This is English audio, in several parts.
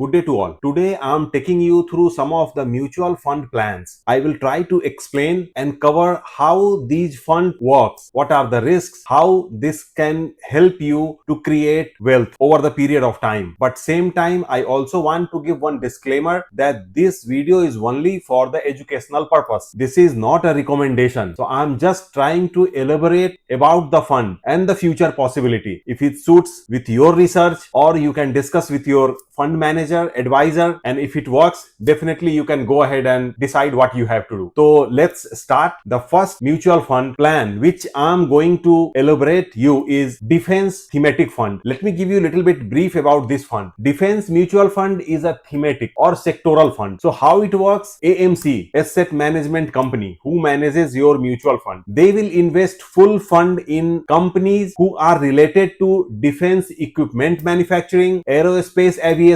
Good day to all. Today I am taking you through some of the mutual fund plans. I will try to explain and cover how these fund works, what are the risks, how this can help you to create wealth over the period of time. But same time, I also want to give one disclaimer that this video is only for the educational purpose. This is not a recommendation. So I am just trying to elaborate about the fund and the future possibility. If it suits with your research, or you can discuss with your fund manager, advisor, and if it works, definitely you can go ahead and decide what you have to do. So let's start. The first mutual fund plan which I'm going to elaborate you is defense thematic fund. Let me give you a little bit brief about this fund. Defense mutual fund is a thematic or sectoral fund. So how it works? AMC, asset management company, who manages your mutual fund, they will invest full fund in companies who are related to defense equipment manufacturing, aerospace, aviation,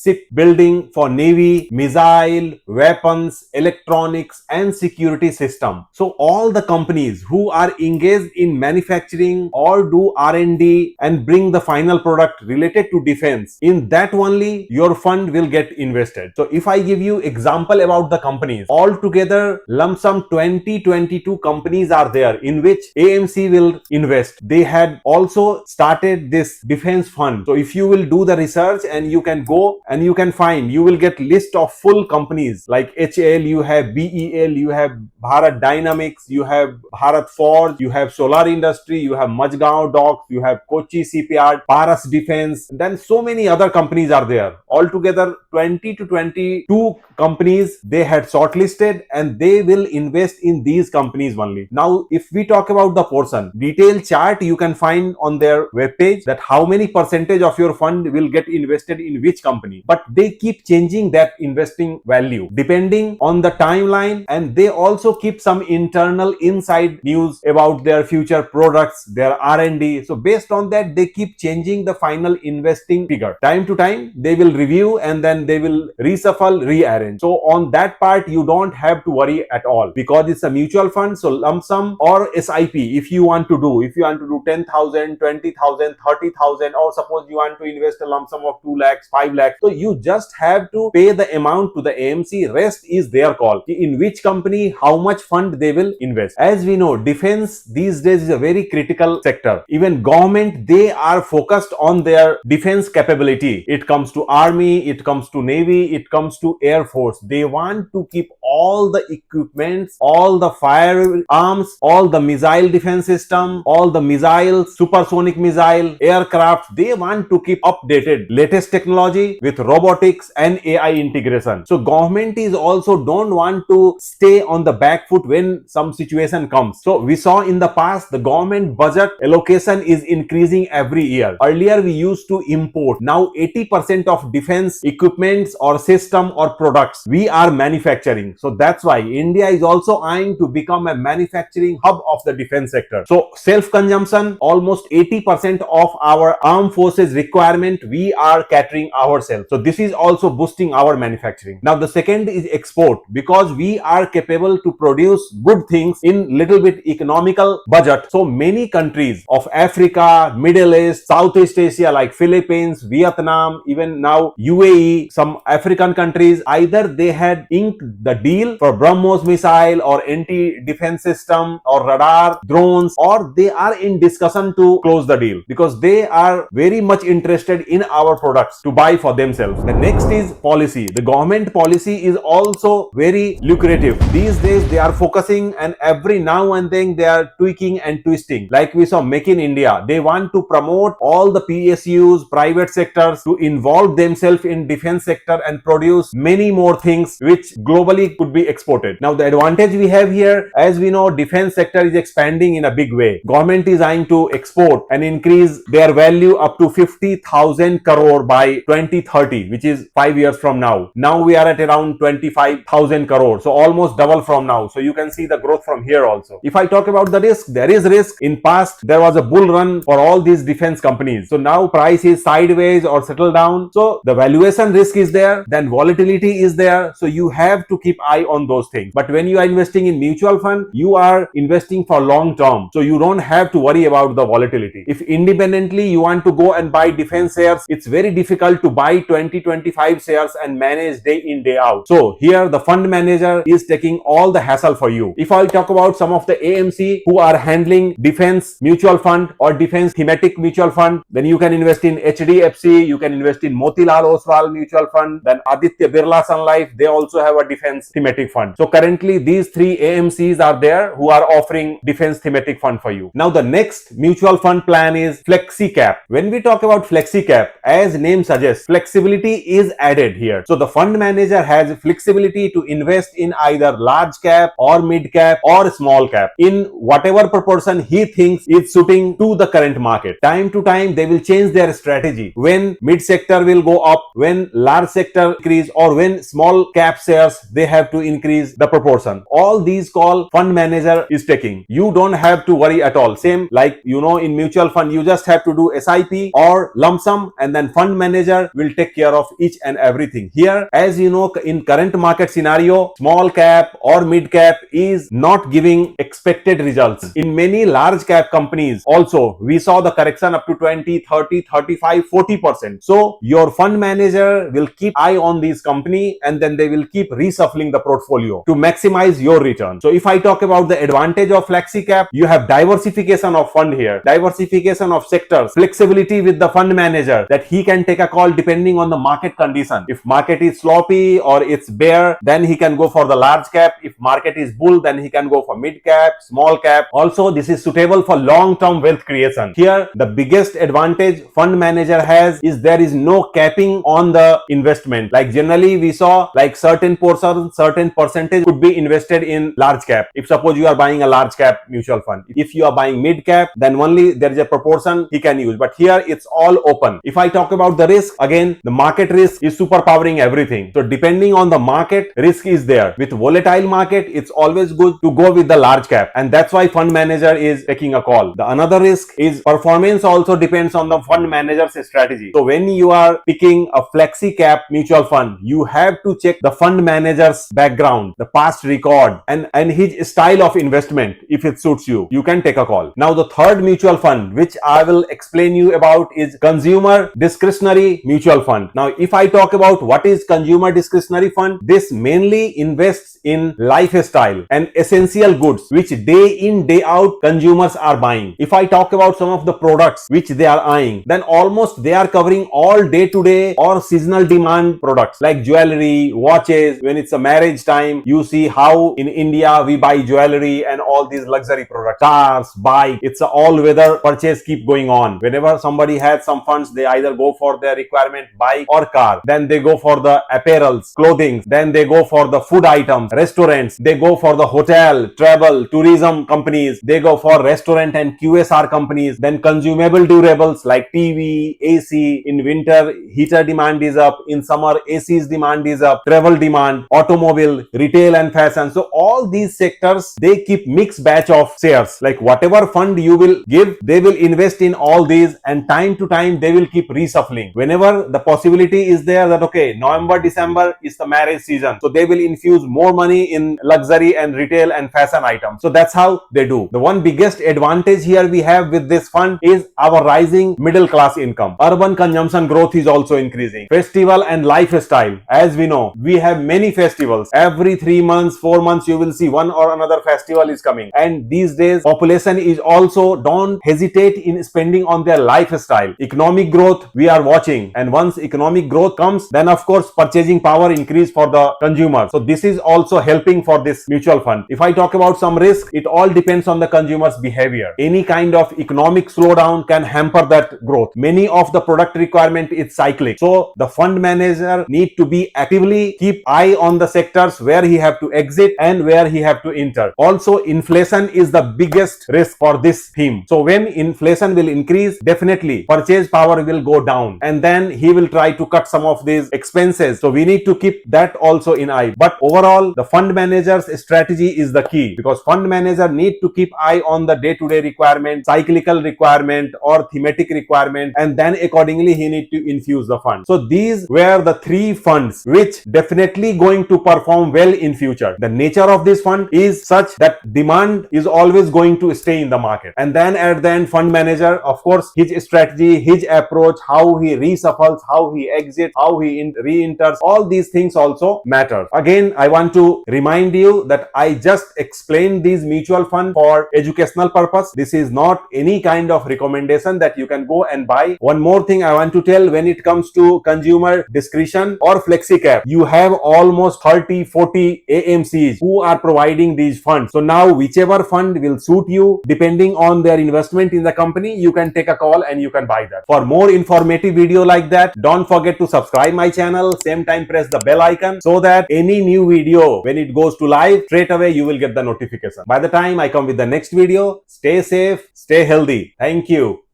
shipbuilding for navy, missile, weapons, electronics, and security system. So all the companies who are engaged in manufacturing or do R&D and bring the final product related to defense, in that only your fund will get invested. So if I give you example about the companies, altogether lump sum 22 companies are there in which AMC will invest. They had also started this defense fund. So if you will do the research and you can go and you can find, you will get list of full companies like HAL, you have BEL, you have Bharat Dynamics, you have Bharat Forge, you have Solar Industry, you have Majgaon Docks, you have Kochi Shipyard, Paras Defense, then so many other companies are there. Altogether 20 to 22 companies they had shortlisted and they will invest in these companies only. Now if we talk about the portion, detailed chart you can find on their webpage that how many percentage of your fund will get invested in which company, but they keep changing that investing value depending on the timeline, and they also keep some internal inside news about their future products, their R&D. So based on that they keep changing the final investing figure. Time to time they will review and then they will reshuffle, rearrange. So on that part you don't have to worry at all because it's a mutual fund. So lump sum or SIP, if you want to do 10,000, 20,000, 30,000, or suppose you want to invest a lump sum of 2 lakhs, 5 lakhs, so you just have to pay the amount to the AMC. Rest is their call in which company how much fund they will invest. As we know, defense these days is a very critical sector. Even government, they are focused on their defense capability. It comes to army, it comes to navy, it comes to air force. They want to keep all the equipments, all the firearms, all the missile defense system, all the missiles, supersonic missile, aircraft, they want to keep updated latest technology with robotics and AI integration. So government is also don't want to stay on the back foot when some situation comes. So we saw in the past the government budget allocation is increasing every year. Earlier we used to import. Now 80% of defense equipments or system or products we are manufacturing. So that's why India is also eyeing to become a manufacturing hub of the defense sector. So self-consumption, almost 80% of our armed forces requirement we are catering ourselves. So this is also boosting our manufacturing. Now the second is export, because we are capable to produce good things in little bit economical budget. So many countries of Africa, Middle East, Southeast Asia like Philippines, Vietnam, even now UAE, some African countries, either they had inked the deal for BrahMos missile or anti-defense system or radar, drones, or they are in discussion to close the deal because they are very much interested in our products to buy for themselves. The next is policy. The government policy is also very lucrative. These days they are focusing and every now and then they are tweaking and twisting. Like we saw Make in India, they want to promote all the PSUs, private sectors to involve themselves in defense sector and produce many more things which globally could be exported. Now the advantage we have here, as we know, defense sector is expanding in a big way. Government is eyeing to export and increase their value up to 50,000 crore by 2030, which is 5 years from now. Now we are at around 25,000 crore. So almost double from now. So you can see the growth from here also. If I talk about the risk, there is risk. In past, there was a bull run for all these defense companies. So now price is sideways or settled down. So the valuation risk is there. Then volatility is there. So you have to keep eye on those things. But when you are investing in mutual fund, you are investing for long term, so you don't have to worry about the volatility. If independently you want to go and buy defense shares, it's very difficult to buy 20-25 shares and manage day in day out. So here the fund manager is taking all the hassle for you. If I talk about some of the AMC who are handling defense mutual fund or defense thematic mutual fund, then you can invest in HDFC, you can invest in Motilal Oswal mutual fund, then Aditya Birla Sun Life, they also have a defense thematic fund. So currently these three AMCs are there who are offering defense thematic fund for you. Now the next mutual fund plan is Flexi Cap. When we talk about Flexi Cap, as name suggests, flexibility is added here. So the fund manager has flexibility to invest in either large cap or mid cap or small cap in whatever proportion he thinks is suiting to the current market. Time to time they will change their strategy. When mid sector will go up, when large sector increase, or when small cap shares they have to increase the proportion. All these call fund manager is taking. You don't have to worry at all. Same like in mutual fund you just have to do SIP or lump sum, and then fund manager will take care of each and everything. Here, as you know, in current market scenario, small cap or mid cap is not giving expected results. In many large cap companies also we saw the correction up to 20, 30, 35, 40%. So your fund manager will keep eye on these company, and then they will keep reshuffling the portfolio to maximize your return. So if I talk about the advantage of Flexi Cap, you have diversification of fund here, diversification of sectors, flexibility with the fund manager that he can take a call depending on the market condition. If market is sloppy or it's bear, then he can go for the large cap. If market is bull, then he can go for mid cap, small cap. Also, this is suitable for long-term wealth creation. Here, the biggest advantage fund manager has is there is no capping on the investment. Like generally we saw like certain portion, certain percentage could be invested in large cap. If suppose you are buying a large cap mutual fund, if you are buying mid cap, then only there is a proportion he can use. But here it's all open. If I talk about the risk, again the market risk is superpowering everything. So depending on the market, risk is there. With volatile market, it's always good to go with the large cap, and that's why fund manager is taking a call. The another risk is performance also depends on the fund manager's strategy. So when you are picking a Flexi Cap mutual fund, you have to check the fund manager's background, the past record, and his style of investment. If it suits you, you can take a call. Now the third mutual fund which I will explain you about is consumer discretionary mutual fund. Now if I talk about what is consumer discretionary fund, this mainly invests in lifestyle and essential goods which day in day out consumers are buying. If I talk about some of the products which they are eyeing, then almost they are covering all day to day or seasonal demand products like jewelry, watches. When it's a marriage time, you see how in India we buy jewelry and all these luxury products, cars, bike. It's a all weather purchase keep going on. Whenever somebody has some funds, they either go for their requirement bike or car, then they go for the apparels, clothing, then they go for the food items, restaurants, they go for the hotel, travel, tourism companies, they go for restaurant and QSR companies, then consumable durables like TV, AC. In winter heater demand is up, in summer AC's demand is up, travel demand, automobile, retail and fashion. So all these sectors they keep mixed batch of shares. Like whatever fund you will give, they will invest in all these, and time to time they will keep reshuffling. Whenever the possibility is there that okay, November, December is the marriage season, so they will infuse more money in luxury and retail and fashion items. So that's how they do. The one biggest advantage here we have with this fund is our rising middle class income. Urban consumption growth is also increasing. Festival and lifestyle, as we know, we have many festivals. Every 3 months, 4 months you will see one or another festival is coming, and these days population is also don't hesitate in spending on their lifestyle. Economic growth we are watching, and once economic growth comes, then of course purchasing power increase for the consumer. So this is also helping for this mutual fund. If I talk about some risk, it all depends on the consumer's behavior. Any kind of economic slowdown can hamper that growth. Many of the product requirement is cyclic, so the fund manager need to be actively keep eye on the sectors where he have to exit and where he have to enter. Also inflation is the biggest risk for this theme. So when inflation will increase, definitely purchase power will go down, and then he will try to cut some of these expenses. So we need to keep that also in eye. But overall the fund manager's strategy is the key, because fund manager need to keep eye on the day-to-day requirement, cyclical requirement or thematic requirement, and then accordingly he need to infuse the fund. So these were the three funds which definitely going to perform perform well in future. The nature of this fund is such that demand is always going to stay in the market. And then at the end, fund manager, of course, his strategy, his approach, how he reshuffles, how he exits, how he re-enters, all these things also matter. Again, I want to remind you that I just explained these mutual fund for educational purpose. This is not any kind of recommendation that you can go and buy. One more thing I want to tell, when it comes to consumer discretion or flexi cap, you have almost 30-40 AMCs who are providing these funds. So now whichever fund will suit you depending on their investment in the company, you can take a call and you can buy that. For more informative video like that, don't forget to subscribe my channel. Same time press the bell icon so that any new video, when it goes to live, straight away you will get the notification. By the time I come with the next video, stay safe, stay healthy. Thank you.